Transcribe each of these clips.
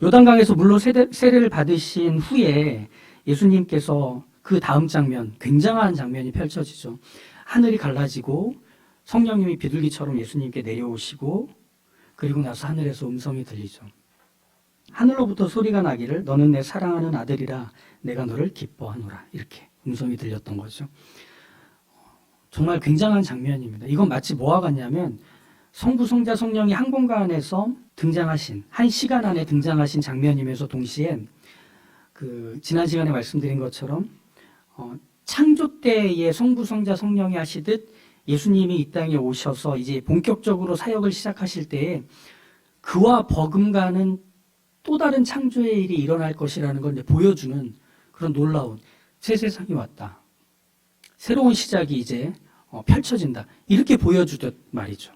요단강에서 물로 세례를 받으신 후에 예수님께서 그 다음 장면, 굉장한 장면이 펼쳐지죠. 하늘이 갈라지고 성령님이 비둘기처럼 예수님께 내려오시고 그리고 나서 하늘에서 음성이 들리죠. 하늘로부터 소리가 나기를 너는 내 사랑하는 아들이라 내가 너를 기뻐하노라. 이렇게 음성이 들렸던 거죠. 정말 굉장한 장면입니다. 이건 마치 뭐와 같냐면 성부, 성자, 성령이 한 공간에서 등장하신, 한 시간 안에 등장하신 장면이면서 동시에 지난 시간에 말씀드린 것처럼 창조 때에 성부, 성자, 성령이 하시듯 예수님이 이 땅에 오셔서 이제 본격적으로 사역을 시작하실 때에 그와 버금가는 또 다른 창조의 일이 일어날 것이라는 걸 보여주는 그런 놀라운 새 세상이 왔다. 새로운 시작이 이제 펼쳐진다. 이렇게 보여주듯 말이죠.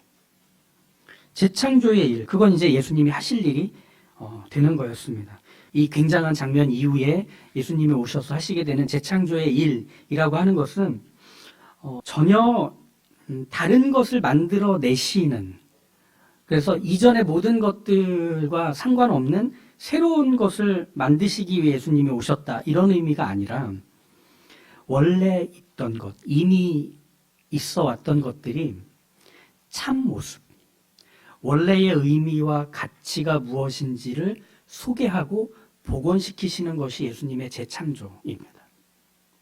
재창조의 일, 그건 이제 예수님이 하실 일이 되는 거였습니다. 이 굉장한 장면 이후에 예수님이 오셔서 하시게 되는 재창조의 일이라고 하는 것은 전혀 다른 것을 만들어 내시는, 그래서 이전의 모든 것들과 상관없는 새로운 것을 만드시기 위해 예수님이 오셨다, 이런 의미가 아니라 원래 있던 것, 이미 있어 왔던 것들이 참 모습, 원래의 의미와 가치가 무엇인지를 소개하고 복원시키시는 것이 예수님의 재창조입니다.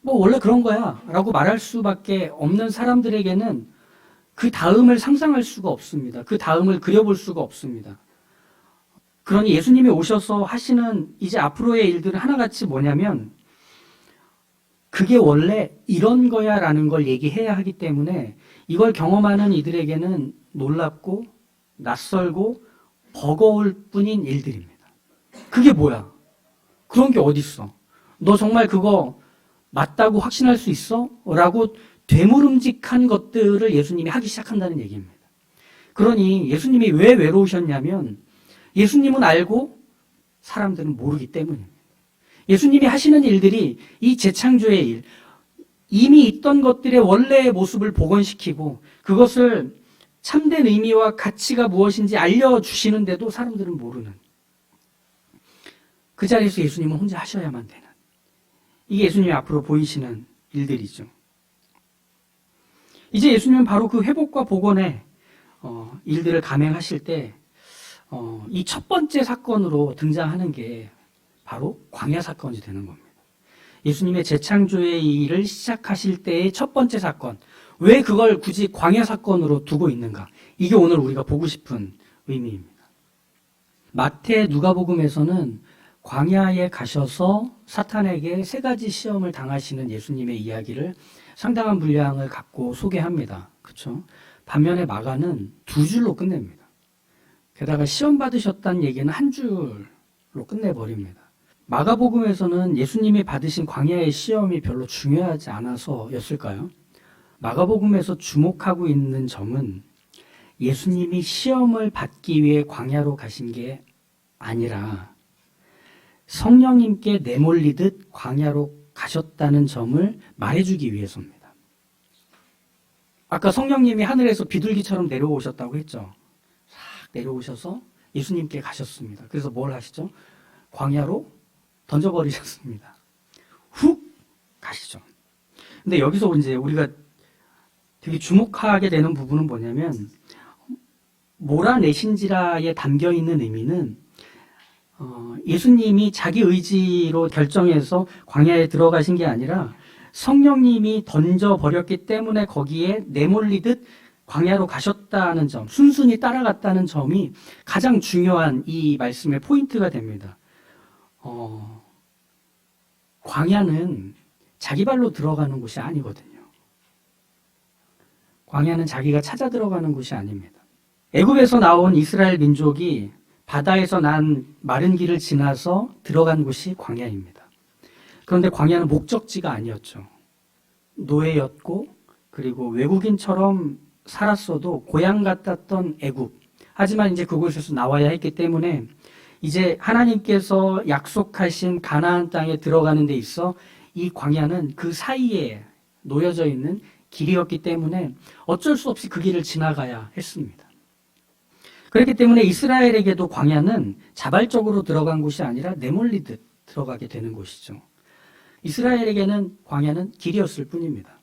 원래 그런 거야 라고 말할 수밖에 없는 사람들에게는 그 다음을 상상할 수가 없습니다. 그 다음을 그려볼 수가 없습니다. 그러니 예수님이 오셔서 하시는 이제 앞으로의 일들은 하나같이 뭐냐면 그게 원래 이런 거야 라는 걸 얘기해야 하기 때문에 이걸 경험하는 이들에게는 놀랍고 낯설고 버거울 뿐인 일들입니다. 그게 뭐야? 그런 게 어딨어? 너 정말 그거 맞다고 확신할 수 있어? 라고 되물음직한 것들을 예수님이 하기 시작한다는 얘기입니다. 그러니 예수님이 왜 외로우셨냐면 예수님은 알고 사람들은 모르기 때문입니다. 예수님이 하시는 일들이 이 재창조의 일, 이미 있던 것들의 원래의 모습을 복원시키고 그것을 참된 의미와 가치가 무엇인지 알려주시는데도 사람들은 모르는, 그 자리에서 예수님은 혼자 하셔야만 되는, 이게 예수님이 앞으로 보이시는 일들이죠. 이제 예수님은 바로 그 회복과 복원의 일들을 감행하실 때 이 첫 번째 사건으로 등장하는 게 바로 광야 사건이 되는 겁니다. 예수님의 재창조의 일을 시작하실 때의 첫 번째 사건, 왜 그걸 굳이 광야 사건으로 두고 있는가? 이게 오늘 우리가 보고 싶은 의미입니다. 마태, 누가복음에서는 광야에 가셔서 사탄에게 3가지 시험을 당하시는 예수님의 이야기를 상당한 분량을 갖고 소개합니다. 그렇죠? 반면에 마가는 2줄로 끝냅니다. 게다가 시험 받으셨다는 얘기는 1줄로 끝내버립니다. 마가복음에서는 예수님이 받으신 광야의 시험이 별로 중요하지 않아서였을까요? 마가복음에서 주목하고 있는 점은 예수님이 시험을 받기 위해 광야로 가신 게 아니라 성령님께 내몰리듯 광야로 가셨다는 점을 말해주기 위해서입니다. 아까 성령님이 하늘에서 비둘기처럼 내려오셨다고 했죠. 싹 내려오셔서 예수님께 가셨습니다. 그래서 뭘 하시죠? 광야로 던져버리셨습니다. 훅 가시죠. 근데 여기서 이제 우리가 되게 주목하게 되는 부분은 뭐냐면 몰아내신지라에 담겨있는 의미는 예수님이 자기 의지로 결정해서 광야에 들어가신 게 아니라 성령님이 던져버렸기 때문에 거기에 내몰리듯 광야로 가셨다는 점, 순순히 따라갔다는 점이 가장 중요한 이 말씀의 포인트가 됩니다. 광야는 자기 발로 들어가는 곳이 아니거든요. 광야는 자기가 찾아 들어가는 곳이 아닙니다. 애굽에서 나온 이스라엘 민족이 바다에서 난 마른 길을 지나서 들어간 곳이 광야입니다. 그런데 광야는 목적지가 아니었죠. 노예였고 그리고 외국인처럼 살았어도 고향 같았던 애굽. 하지만 이제 그곳에서 나와야 했기 때문에 이제 하나님께서 약속하신 가나안 땅에 들어가는 데 있어 이 광야는 그 사이에 놓여져 있는 길이었기 때문에 어쩔 수 없이 그 길을 지나가야 했습니다. 그렇기 때문에 이스라엘에게도 광야는 자발적으로 들어간 곳이 아니라 내몰리듯 들어가게 되는 곳이죠. 이스라엘에게는 광야는 길이었을 뿐입니다.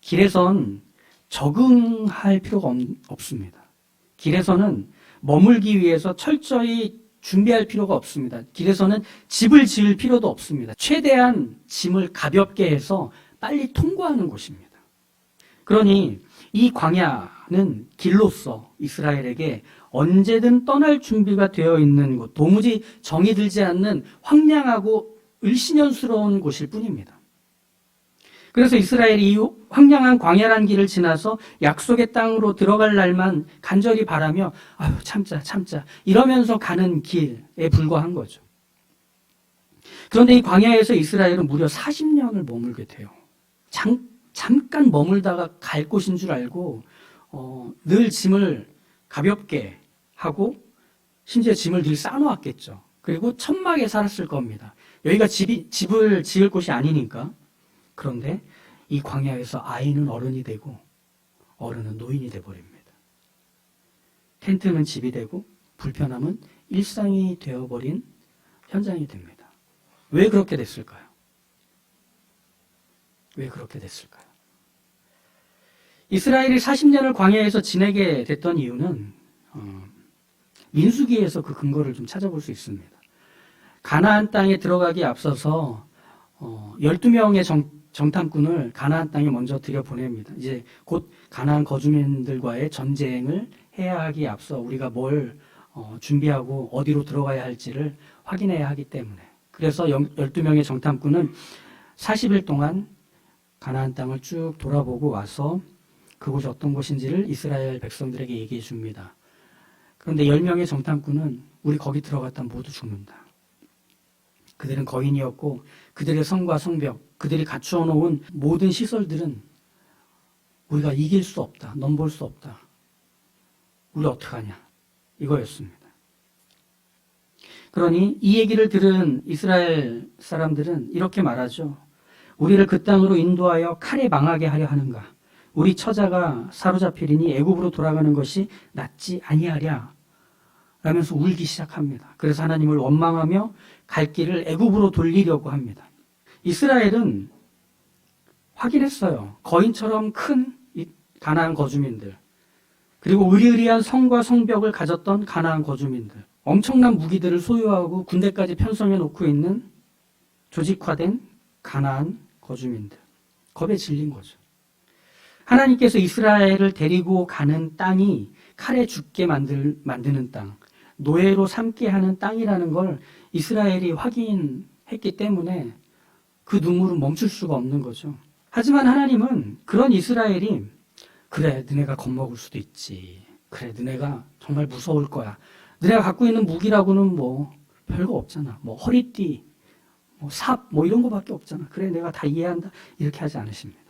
길에선 적응할 필요가 없습니다. 길에서는 머물기 위해서 철저히 준비할 필요가 없습니다. 길에서는 집을 지을 필요도 없습니다. 최대한 짐을 가볍게 해서 빨리 통과하는 곳입니다. 그러니 이 광야는 길로서 이스라엘에게 언제든 떠날 준비가 되어 있는 곳, 도무지 정이 들지 않는 황량하고 을씨년스러운 곳일 뿐입니다. 그래서 이스라엘이 이 황량한 광야란 길을 지나서 약속의 땅으로 들어갈 날만 간절히 바라며 아유 참자 이러면서 가는 길에 불과한 거죠. 그런데 이 광야에서 이스라엘은 무려 40년을 머물게 돼요. 잠깐 머물다가 갈 곳인 줄 알고 늘 짐을 가볍게 하고 심지어 짐을 늘 싸놓았겠죠. 그리고 천막에 살았을 겁니다. 여기가 집을 지을 곳이 아니니까. 그런데 이 광야에서 아이는 어른이 되고 어른은 노인이 되어버립니다. 텐트는 집이 되고 불편함은 일상이 되어버린 현장이 됩니다. 왜 그렇게 됐을까요? 왜 그렇게 됐을까요? 이스라엘이 40년을 광야에서 지내게 됐던 이유는 민수기에서 그 근거를 좀 찾아볼 수 있습니다. 가나안 땅에 들어가기 앞서서 12명의 정탐꾼을 가나안 땅에 먼저 들여보냅니다. 이제 곧 가나안 거주민들과의 전쟁을 해야 하기에 앞서 우리가 뭘 준비하고 어디로 들어가야 할지를 확인해야 하기 때문에. 그래서 12명의 정탐꾼은 40일 동안 가나안 땅을 쭉 돌아보고 와서 그곳이 어떤 곳인지를 이스라엘 백성들에게 얘기해 줍니다. 그런데 10명의 정탐꾼은 우리 거기 들어갔다 모두 죽는다. 그들은 거인이었고 그들의 성과 성벽, 그들이 갖추어 놓은 모든 시설들은 우리가 이길 수 없다. 넘볼 수 없다. 우리 어떡하냐. 이거였습니다. 그러니 이 얘기를 들은 이스라엘 사람들은 이렇게 말하죠. 우리를 그 땅으로 인도하여 칼에 망하게 하려 하는가. 우리 처자가 사로잡히리니 애굽으로 돌아가는 것이 낫지 아니하랴. 라면서 울기 시작합니다. 그래서 하나님을 원망하며 갈 길을 애굽으로 돌리려고 합니다. 이스라엘은 확인했어요. 거인처럼 큰 가나안 거주민들, 그리고 의리의리한 성과 성벽을 가졌던 가나안 거주민들, 엄청난 무기들을 소유하고 군대까지 편성해 놓고 있는 조직화된 가나안 거주민들. 겁에 질린 거죠. 하나님께서 이스라엘을 데리고 가는 땅이 칼에 죽게 만드는 땅, 노예로 삼게 하는 땅이라는 걸 이스라엘이 확인했기 때문에 그 눈물은 멈출 수가 없는 거죠. 하지만 하나님은 그런 이스라엘이 그래, 너네가 겁먹을 수도 있지. 그래, 너네가 정말 무서울 거야. 너네가 갖고 있는 무기라고는 뭐 별거 없잖아. 뭐 허리띠, 뭐 삽, 뭐 이런 거밖에 없잖아. 그래, 내가 다 이해한다. 이렇게 하지 않으십니다.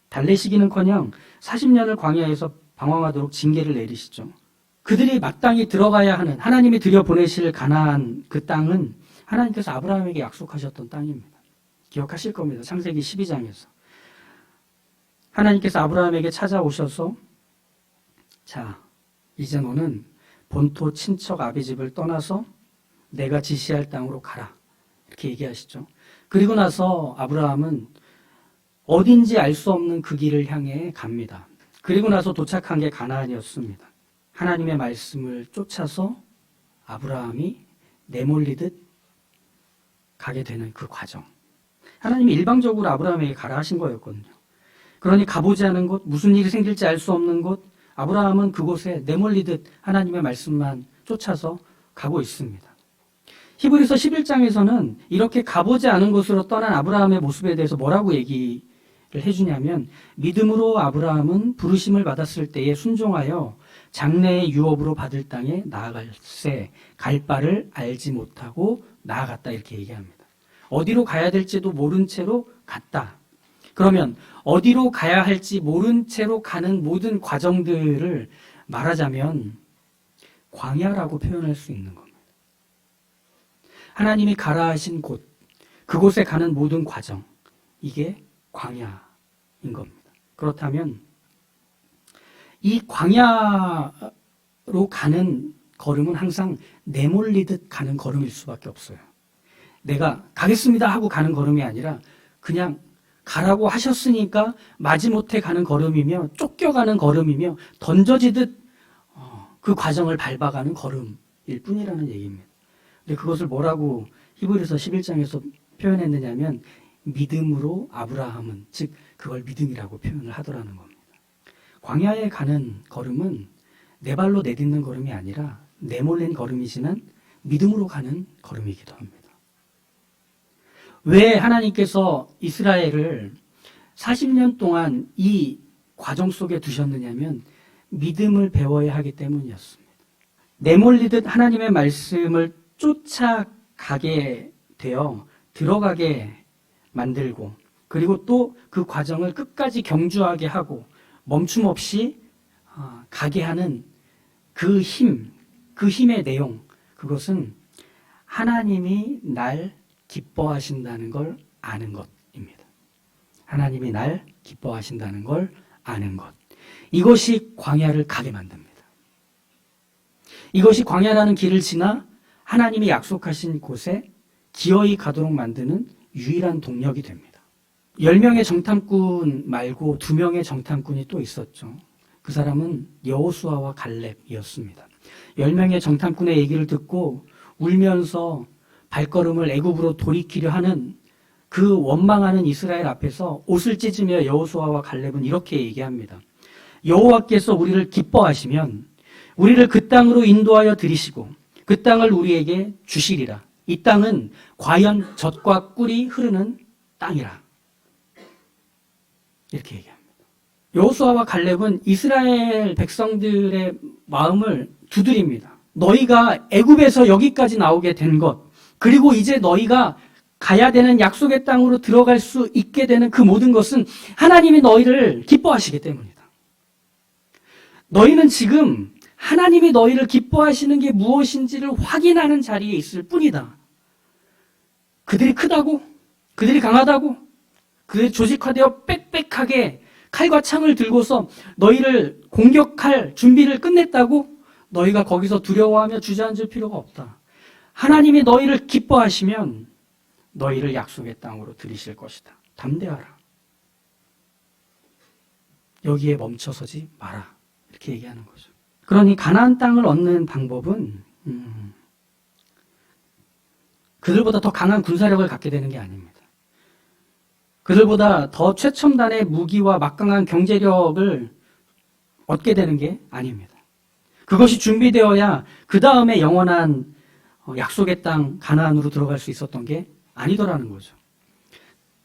달래시기는커녕 40년을 광야에서 방황하도록 징계를 내리시죠. 그들이 마땅히 들어가야 하는 하나님이 들여보내실 가나안 그 땅은 하나님께서 아브라함에게 약속하셨던 땅입니다. 기억하실 겁니다. 창세기 12장에서. 하나님께서 아브라함에게 찾아오셔서 자, 이제 너는 본토 친척 아비 집을 떠나서 내가 지시할 땅으로 가라. 이렇게 얘기하시죠. 그리고 나서 아브라함은 어딘지 알 수 없는 그 길을 향해 갑니다. 그리고 나서 도착한 게 가나안이었습니다. 하나님의 말씀을 쫓아서 아브라함이 내몰리듯 가게 되는 그 과정. 하나님이 일방적으로 아브라함에게 가라 하신 거였거든요. 그러니 가보지 않은 곳, 무슨 일이 생길지 알 수 없는 곳, 아브라함은 그곳에 내몰리듯 하나님의 말씀만 쫓아서 가고 있습니다. 히브리서 11장에서는 이렇게 가보지 않은 곳으로 떠난 아브라함의 모습에 대해서 뭐라고 얘기를 해주냐면, 믿음으로 아브라함은 부르심을 받았을 때에 순종하여 장래의 유업으로 받을 땅에 나아갈새 갈 바를 알지 못하고 나아갔다, 이렇게 얘기합니다. 어디로 가야 될지도 모른 채로 갔다. 그러면 어디로 가야 할지 모른 채로 가는 모든 과정들을 말하자면 광야라고 표현할 수 있는 겁니다. 하나님이 가라 하신 곳, 그곳에 가는 모든 과정, 이게 광야인 겁니다. 그렇다면 이 광야를 가는 걸음은 항상 내몰리듯 가는 걸음일 수밖에 없어요. 내가 가겠습니다 하고 가는 걸음이 아니라 그냥 가라고 하셨으니까 마지못해 가는 걸음이며 쫓겨가는 걸음이며 던져지듯 그 과정을 밟아가는 걸음일 뿐이라는 얘기입니다. 근데 그것을 뭐라고 히브리서 11장에서 표현했느냐면 믿음으로 아브라함은, 즉 그걸 믿음이라고 표현을 하더라는 겁니다. 광야에 가는 걸음은 내 발로 내딛는 걸음이 아니라 내몰린 걸음이지만 믿음으로 가는 걸음이기도 합니다. 왜 하나님께서 이스라엘을 40년 동안 이 과정 속에 두셨느냐면 믿음을 배워야 하기 때문이었습니다. 내몰리듯 하나님의 말씀을 쫓아가게 되어 들어가게 만들고, 그리고 또 그 과정을 끝까지 경주하게 하고 멈춤 없이 가게 하는 그 힘의 내용, 그것은 하나님이 날 기뻐하신다는 걸 아는 것입니다. 하나님이 날 기뻐하신다는 걸 아는 것. 이것이 광야를 가게 만듭니다. 이것이 광야라는 길을 지나 하나님이 약속하신 곳에 기어이 가도록 만드는 유일한 동력이 됩니다. 10명의 정탐꾼 말고 2명의 정탐꾼이 또 있었죠. 그 사람은 여호수아와 갈렙이었습니다. 10명의 정탐꾼의 얘기를 듣고 울면서 발걸음을 애굽으로 돌이키려 하는 그 원망하는 이스라엘 앞에서 옷을 찢으며 여호수아와 갈렙은 이렇게 얘기합니다. 여호와께서 우리를 기뻐하시면 우리를 그 땅으로 인도하여 들이시고 그 땅을 우리에게 주시리라. 이 땅은 과연 젖과 꿀이 흐르는 땅이라. 이렇게 얘기합니다. 여호수아와 갈렙은 이스라엘 백성들의 마음을 두드립니다. 너희가 애굽에서 여기까지 나오게 된 것, 그리고 이제 너희가 가야 되는 약속의 땅으로 들어갈 수 있게 되는 그 모든 것은 하나님이 너희를 기뻐하시기 때문이다. 너희는 지금 하나님이 너희를 기뻐하시는 게 무엇인지를 확인하는 자리에 있을 뿐이다. 그들이 크다고? 그들이 강하다고? 그들이 조직화되어 빽빽하게 칼과 창을 들고서 너희를 공격할 준비를 끝냈다고? 너희가 거기서 두려워하며 주저앉을 필요가 없다. 하나님이 너희를 기뻐하시면 너희를 약속의 땅으로 들이실 것이다. 담대하라. 여기에 멈춰서지 마라. 이렇게 얘기하는 거죠. 그러니 가나안 땅을 얻는 방법은 그들보다 더 강한 군사력을 갖게 되는 게 아닙니다. 그들보다 더 최첨단의 무기와 막강한 경제력을 얻게 되는 게 아닙니다. 그것이 준비되어야 그 다음에 영원한 약속의 땅 가나안으로 들어갈 수 있었던 게 아니더라는 거죠.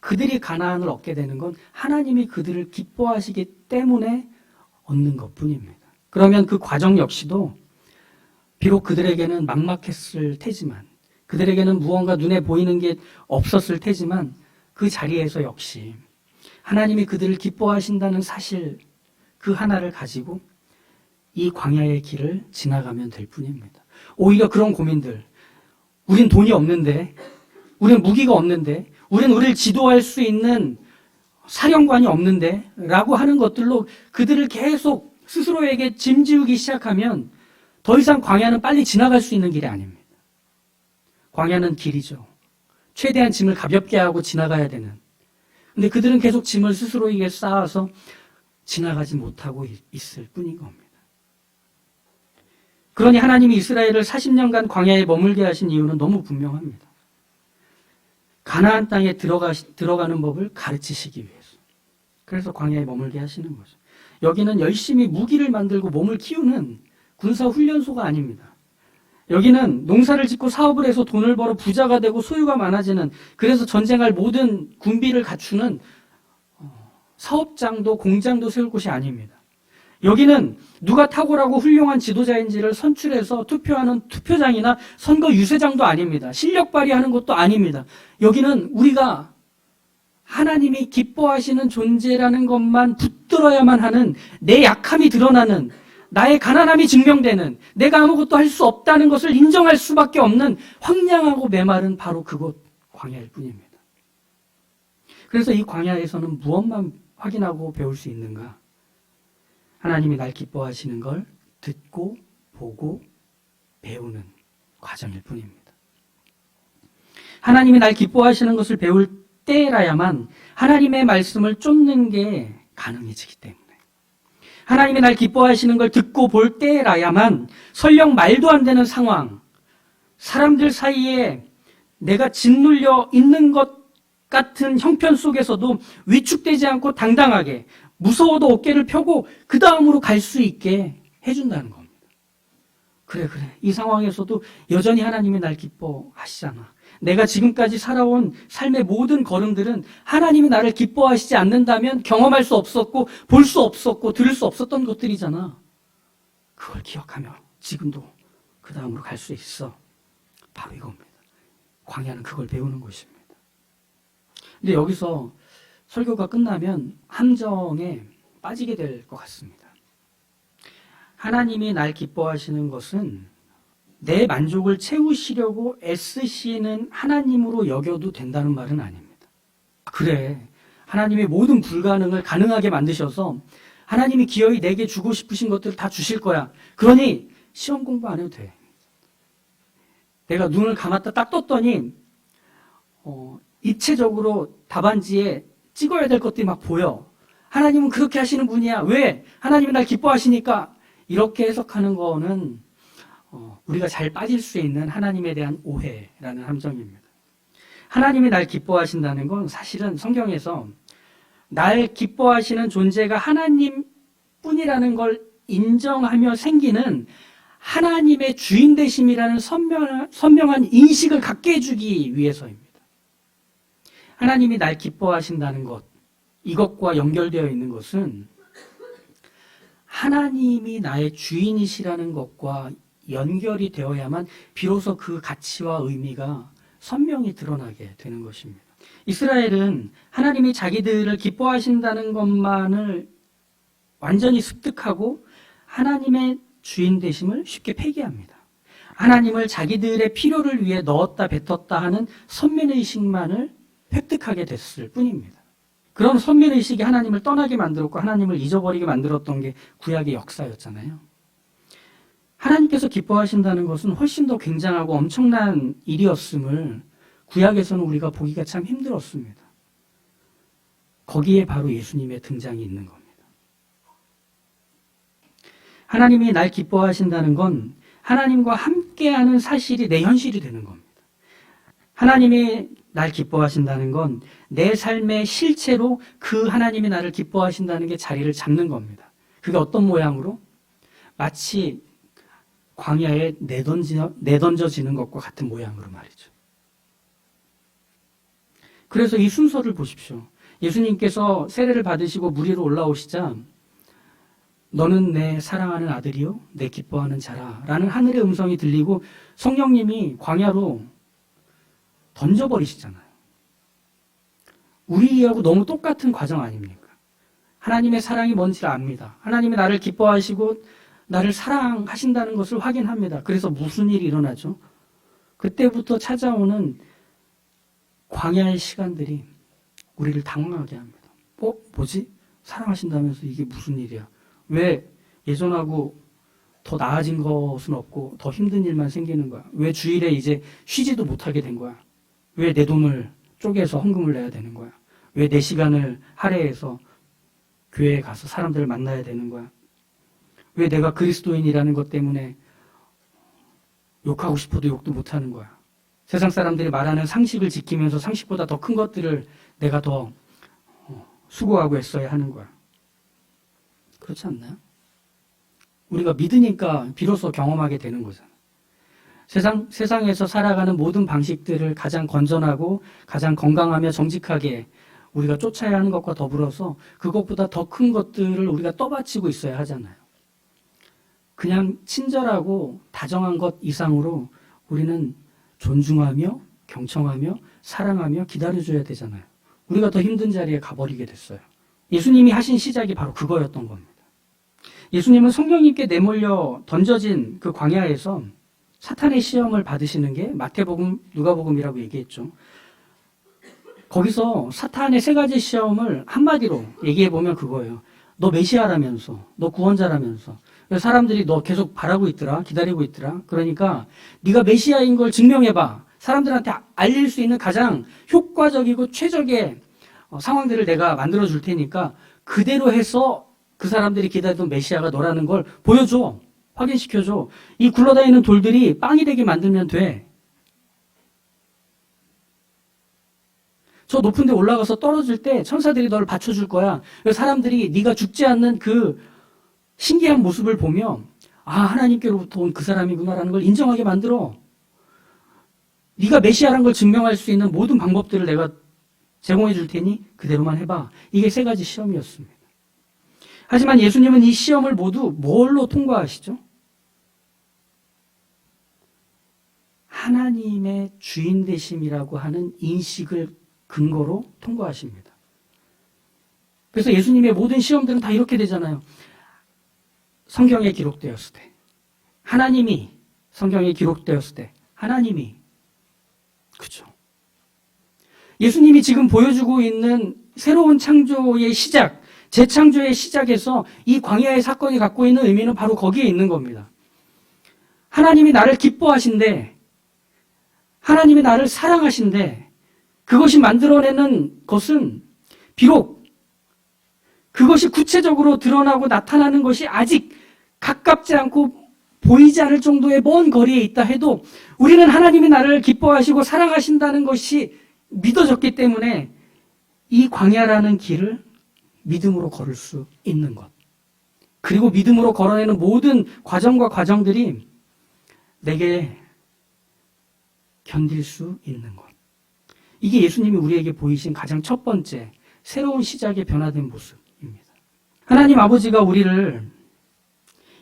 그들이 가나안을 얻게 되는 건 하나님이 그들을 기뻐하시기 때문에 얻는 것뿐입니다. 그러면 그 과정 역시도 비록 그들에게는 막막했을 테지만, 그들에게는 무언가 눈에 보이는 게 없었을 테지만 그 자리에서 역시 하나님이 그들을 기뻐하신다는 사실 그 하나를 가지고 이 광야의 길을 지나가면 될 뿐입니다. 오히려 그런 고민들, 우린 돈이 없는데, 우린 무기가 없는데, 우린 우리를 지도할 수 있는 사령관이 없는데 라고 하는 것들로 그들을 계속 스스로에게 짐지우기 시작하면 더 이상 광야는 빨리 지나갈 수 있는 길이 아닙니다. 광야는 길이죠. 최대한 짐을 가볍게 하고 지나가야 되는. 근데 그들은 계속 짐을 스스로에게 쌓아서 지나가지 못하고 있을 뿐인 겁니다. 그러니 하나님이 이스라엘을 40년간 광야에 머물게 하신 이유는 너무 분명합니다. 가나안 땅에 들어가는 법을 가르치시기 위해서. 그래서 광야에 머물게 하시는 거죠. 여기는 열심히 무기를 만들고 몸을 키우는 군사훈련소가 아닙니다. 여기는 농사를 짓고 사업을 해서 돈을 벌어 부자가 되고 소유가 많아지는, 그래서 전쟁할 모든 군비를 갖추는 사업장도 공장도 세울 곳이 아닙니다. 여기는 누가 탁월하고 훌륭한 지도자인지를 선출해서 투표하는 투표장이나 선거 유세장도 아닙니다. 실력 발휘하는 것도 아닙니다. 여기는 우리가 하나님이 기뻐하시는 존재라는 것만 붙들어야만 하는, 내 약함이 드러나는, 나의 가난함이 증명되는, 내가 아무것도 할 수 없다는 것을 인정할 수밖에 없는 황량하고 메마른 바로 그곳 광야일 뿐입니다. 그래서 이 광야에서는 무엇만 확인하고 배울 수 있는가? 하나님이 날 기뻐하시는 걸 듣고 보고 배우는 과정일 뿐입니다. 하나님이 날 기뻐하시는 것을 배울 때라야만 하나님의 말씀을 쫓는 게 가능해지기 때문에, 하나님이 날 기뻐하시는 걸 듣고 볼 때라야만 설령 말도 안 되는 상황, 사람들 사이에 내가 짓눌려 있는 것 같은 형편 속에서도 위축되지 않고 당당하게, 무서워도 어깨를 펴고 그 다음으로 갈 수 있게 해준다는 겁니다. 그래. 이 상황에서도 여전히 하나님이 날 기뻐하시잖아. 내가 지금까지 살아온 삶의 모든 걸음들은 하나님이 나를 기뻐하시지 않는다면 경험할 수 없었고, 볼 수 없었고, 들을 수 없었던 것들이잖아. 그걸 기억하며 지금도 그 다음으로 갈 수 있어. 바로 이겁니다. 광야는 그걸 배우는 것입니다. 근데 여기서 설교가 끝나면 함정에 빠지게 될 것 같습니다. 하나님이 날 기뻐하시는 것은 내 만족을 채우시려고 애쓰시는 하나님으로 여겨도 된다는 말은 아닙니다. 그래, 하나님의 모든 불가능을 가능하게 만드셔서 하나님이 기어이 내게 주고 싶으신 것들을 다 주실 거야. 그러니 시험 공부 안 해도 돼. 내가 눈을 감았다 딱 떴더니 입체적으로 답안지에 찍어야 될 것들이 막 보여. 하나님은 그렇게 하시는 분이야. 왜? 하나님이 날 기뻐하시니까. 이렇게 해석하는 거는 우리가 잘 빠질 수 있는 하나님에 대한 오해라는 함정입니다. 하나님이 날 기뻐하신다는 건 사실은 성경에서 날 기뻐하시는 존재가 하나님뿐이라는 걸 인정하며 생기는 하나님의 주인 되심이라는 선명한 인식을 갖게 해주기 위해서입니다. 하나님이 날 기뻐하신다는 것, 이것과 연결되어 있는 것은 하나님이 나의 주인이시라는 것과 연결이 되어야만 비로소 그 가치와 의미가 선명히 드러나게 되는 것입니다. 이스라엘은 하나님이 자기들을 기뻐하신다는 것만을 완전히 습득하고 하나님의 주인 되심을 쉽게 폐기합니다. 하나님을 자기들의 필요를 위해 넣었다 뱉었다 하는 선민의식만을 획득하게 됐을 뿐입니다. 그런 선민의식이 하나님을 떠나게 만들었고 하나님을 잊어버리게 만들었던 게 구약의 역사였잖아요. 하나님께서 기뻐하신다는 것은 훨씬 더 굉장하고 엄청난 일이었음을 구약에서는 우리가 보기가 참 힘들었습니다. 거기에 바로 예수님의 등장이 있는 겁니다. 하나님이 날 기뻐하신다는 건 하나님과 함께하는 사실이 내 현실이 되는 겁니다. 하나님이 날 기뻐하신다는 건 내 삶의 실체로 그 하나님이 나를 기뻐하신다는 게 자리를 잡는 겁니다. 그게 어떤 모양으로? 마치 광야에 내던져지는 것과 같은 모양으로 말이죠. 그래서 이 순서를 보십시오. 예수님께서 세례를 받으시고 물 위로 올라오시자 너는 내 사랑하는 아들이요 내 기뻐하는 자라 라는 하늘의 음성이 들리고 성령님이 광야로 던져버리시잖아요. 우리하고 너무 똑같은 과정 아닙니까? 하나님의 사랑이 뭔지를 압니다. 하나님이 나를 기뻐하시고 나를 사랑하신다는 것을 확인합니다. 그래서 무슨 일이 일어나죠? 그때부터 찾아오는 광야의 시간들이 우리를 당황하게 합니다. 뭐지? 사랑하신다면서 이게 무슨 일이야? 왜 예전하고 더 나아진 것은 없고 더 힘든 일만 생기는 거야? 왜 주일에 이제 쉬지도 못하게 된 거야? 왜 내 돈을 쪼개서 헌금을 내야 되는 거야? 왜 내 시간을 할애해서 교회에 가서 사람들을 만나야 되는 거야? 왜 내가 그리스도인이라는 것 때문에 욕하고 싶어도 욕도 못하는 거야? 세상 사람들이 말하는 상식을 지키면서 상식보다 더 큰 것들을 내가 더 수고하고 애써야 하는 거야. 그렇지 않나요? 우리가 믿으니까 비로소 경험하게 되는 거잖아. 세상에서 살아가는 모든 방식들을 가장 건전하고 가장 건강하며 정직하게 우리가 쫓아야 하는 것과 더불어서 그것보다 더 큰 것들을 우리가 떠받치고 있어야 하잖아요. 그냥 친절하고 다정한 것 이상으로 우리는 존중하며 경청하며 사랑하며 기다려줘야 되잖아요. 우리가 더 힘든 자리에 가버리게 됐어요. 예수님이 하신 시작이 바로 그거였던 겁니다. 예수님은 성령님께 내몰려 던져진 그 광야에서 사탄의 시험을 받으시는 게 마태복음, 누가복음이라고 얘기했죠. 거기서 사탄의 세 가지 시험을 한마디로 얘기해보면 그거예요. 너 메시아라면서, 너 구원자라면서, 사람들이 너 계속 바라고 있더라, 기다리고 있더라. 그러니까 네가 메시아인 걸 증명해봐. 사람들한테 알릴 수 있는 가장 효과적이고 최적의 상황들을 내가 만들어 줄 테니까 그대로 해서 그 사람들이 기다리던 메시아가 너라는 걸 보여줘. 확인시켜줘. 이 굴러다니는 돌들이 빵이 되게 만들면 돼. 저 높은 데 올라가서 떨어질 때 천사들이 너를 받쳐줄 거야. 사람들이 네가 죽지 않는 그 신기한 모습을 보며 아, 하나님께로부터 온 그 사람이구나라는 걸 인정하게 만들어. 네가 메시아라는 걸 증명할 수 있는 모든 방법들을 내가 제공해 줄 테니 그대로만 해봐. 이게 세 가지 시험이었습니다. 하지만 예수님은 이 시험을 모두 뭘로 통과하시죠? 하나님의 주인 되심이라고 하는 인식을 근거로 통과하십니다. 그래서 예수님의 모든 시험들은 다 이렇게 되잖아요. 성경에 기록되었을 때 하나님이, 성경에 기록되었을 때 하나님이, 그렇죠. 예수님이 지금 보여주고 있는 새로운 창조의 시작, 재창조의 시작에서 이 광야의 사건이 갖고 있는 의미는 바로 거기에 있는 겁니다. 하나님이 나를 기뻐하신대, 하나님이 나를 사랑하신대, 그것이 만들어내는 것은 비록 그것이 구체적으로 드러나고 나타나는 것이 아직 가깝지 않고 보이지 않을 정도의 먼 거리에 있다 해도 우리는 하나님이 나를 기뻐하시고 사랑하신다는 것이 믿어졌기 때문에 이 광야라는 길을 믿음으로 걸을 수 있는 것. 그리고 믿음으로 걸어내는 모든 과정과 과정들이 내게 견딜 수 있는 것. 이게 예수님이 우리에게 보이신 가장 첫 번째 새로운 시작의 변화된 모습입니다. 하나님 아버지가 우리를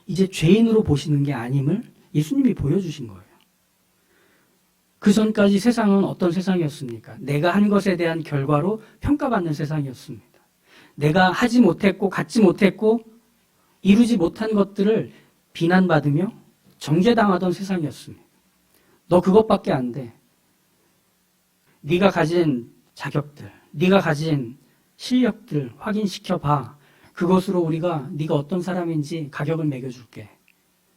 이제 죄인으로 보시는 게 아님을 예수님이 보여주신 거예요. 그 전까지 세상은 어떤 세상이었습니까? 내가 한 것에 대한 결과로 평가받는 세상이었습니다. 내가 하지 못했고 갖지 못했고 이루지 못한 것들을 비난받으며 정죄당하던 세상이었습니다. 너 그것밖에 안 돼. 네가 가진 자격들, 네가 가진 실력들 확인시켜봐. 그것으로 우리가 네가 어떤 사람인지 가격을 매겨줄게.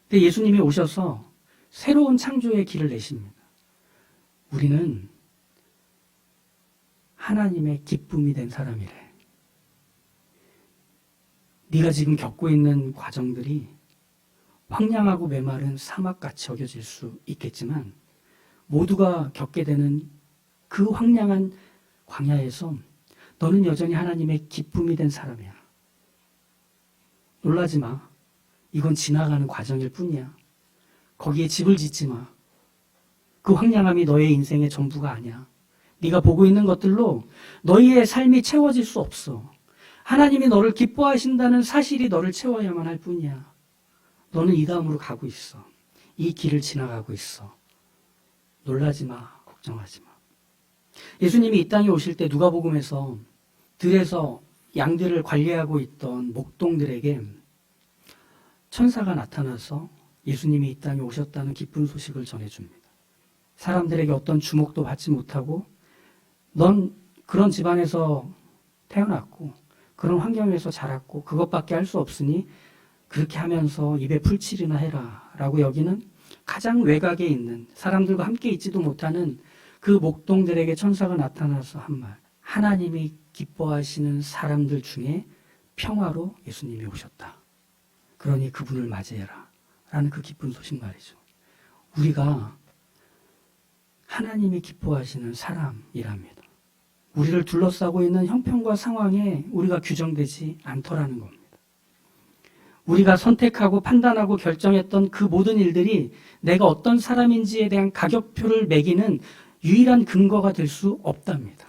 근데 예수님이 오셔서 새로운 창조의 길을 내십니다. 우리는 하나님의 기쁨이 된 사람이래. 네가 지금 겪고 있는 과정들이 황량하고 메마른 사막같이 여겨질 수 있겠지만 모두가 겪게 되는 그 황량한 광야에서 너는 여전히 하나님의 기쁨이 된 사람이야. 놀라지 마. 이건 지나가는 과정일 뿐이야. 거기에 집을 짓지 마. 그 황량함이 너의 인생의 전부가 아니야. 네가 보고 있는 것들로 너희의 삶이 채워질 수 없어. 하나님이 너를 기뻐하신다는 사실이 너를 채워야만 할 뿐이야. 너는 이 다음으로 가고 있어. 이 길을 지나가고 있어. 놀라지 마. 걱정하지 마. 예수님이 이 땅에 오실 때 누가복음에서 들에서 양들을 관리하고 있던 목동들에게 천사가 나타나서 예수님이 이 땅에 오셨다는 기쁜 소식을 전해줍니다. 사람들에게 어떤 주목도 받지 못하고 넌 그런 집안에서 태어났고 그런 환경에서 자랐고 그것밖에 할 수 없으니 그렇게 하면서 입에 풀칠이나 해라 라고 여기는 가장 외곽에 있는 사람들과 함께 있지도 못하는 그 목동들에게 천사가 나타나서 한 말, 하나님이 기뻐하시는 사람들 중에 평화로 예수님이 오셨다. 그러니 그분을 맞이해라 라는 그 기쁜 소식 말이죠. 우리가 하나님이 기뻐하시는 사람이랍니다. 우리를 둘러싸고 있는 형편과 상황에 우리가 규정되지 않더라는 겁니다. 우리가 선택하고 판단하고 결정했던 그 모든 일들이 내가 어떤 사람인지에 대한 가격표를 매기는 유일한 근거가 될 수 없답니다.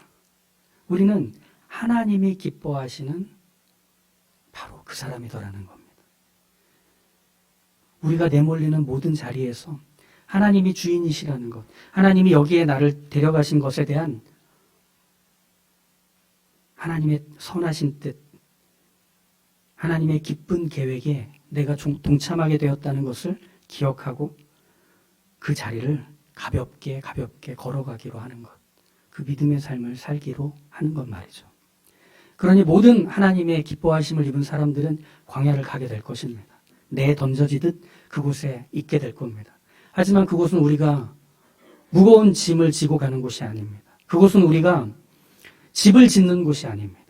우리는 하나님이 기뻐하시는 바로 그 사람이더라는 겁니다. 우리가 내몰리는 모든 자리에서 하나님이 주인이시라는 것, 하나님이 여기에 나를 데려가신 것에 대한 하나님의 선하신 뜻, 하나님의 기쁜 계획에 내가 동참하게 되었다는 것을 기억하고 그 자리를 가볍게 걸어가기로 하는 것, 그 믿음의 삶을 살기로 하는 것 말이죠. 그러니 모든 하나님의 기뻐하심을 입은 사람들은 광야를 가게 될 것입니다. 내던져지듯 그곳에 있게 될 겁니다. 하지만 그곳은 우리가 무거운 짐을 지고 가는 곳이 아닙니다. 그곳은 우리가 집을 짓는 곳이 아닙니다.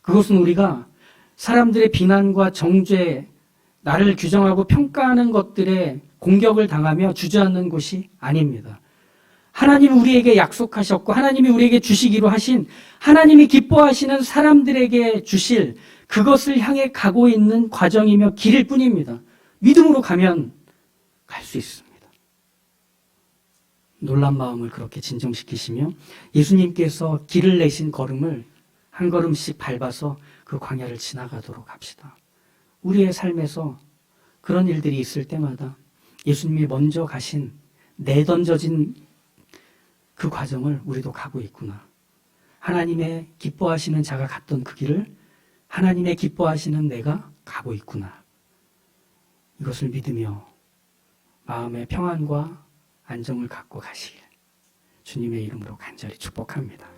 그것은 우리가 사람들의 비난과 정죄, 나를 규정하고 평가하는 것들에 공격을 당하며 주저앉는 곳이 아닙니다. 하나님이 우리에게 약속하셨고 하나님이 우리에게 주시기로 하신, 하나님이 기뻐하시는 사람들에게 주실 그것을 향해 가고 있는 과정이며 길일 뿐입니다. 믿음으로 가면 갈 수 있습니다. 놀란 마음을 그렇게 진정시키시며 예수님께서 길을 내신 걸음을 한 걸음씩 밟아서 그 광야를 지나가도록 합시다. 우리의 삶에서 그런 일들이 있을 때마다 예수님이 먼저 가신, 내던져진 그 과정을 우리도 가고 있구나. 하나님의 기뻐하시는 자가 갔던 그 길을 하나님의 기뻐하시는 내가 가고 있구나. 이것을 믿으며 마음의 평안과 안정을 갖고 가시길 주님의 이름으로 간절히 축복합니다.